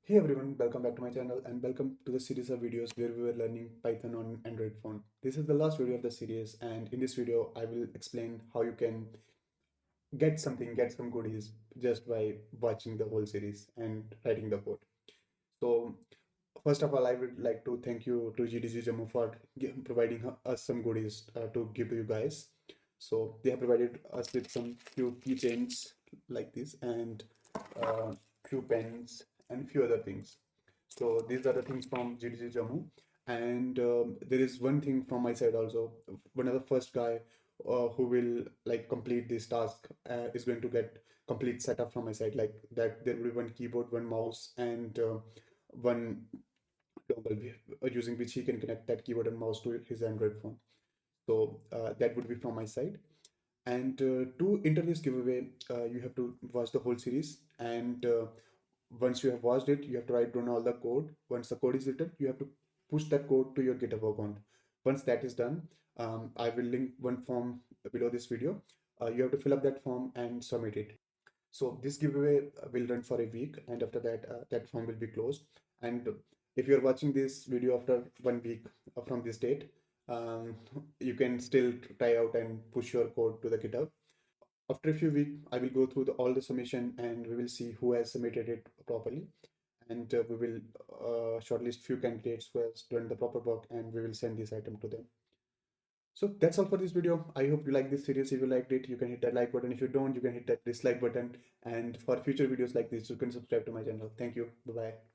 Hey everyone, welcome back to my channel and welcome to the series of videos where we were learning Python on Android phone. This is the last video of the series, and in this video I will explain how you can get some goodies just by watching the whole series and writing the code. So first of all, I would like to thank you to GDG Jammu for providing us some goodies to give to you guys. So they have provided us with some few keychains like this and few pens and few other things. So these are the things from GDG Jammu. And there is one thing from my side also. One of the first guy who will like complete this task is going to get complete setup from my side. Like that, there will be one keyboard, one mouse, and one dongle using which he can connect that keyboard and mouse to his Android phone. So that would be from my side. And to enter this giveaway, you have to watch the whole series. And once you have watched it, you have to write down all the code. Once the code is written, you have to push that code to your GitHub account. Once that is done, I will link one form below this video. You have to fill up that form and submit it. So this giveaway will run for a week, and after that, that form will be closed. And if you're watching this video after 1 week from this date, um, you can still try out and push your code to the GitHub. After a few weeks, I will go through all the submission and we will see who has submitted it properly. And we will shortlist few candidates who has done the proper work, and we will send this item to them. So that's all for this video. I hope you like this series. If you liked it, you can hit that like button. If you don't, you can hit that dislike button. And for future videos like this, you can subscribe to my channel. Thank you. Bye bye.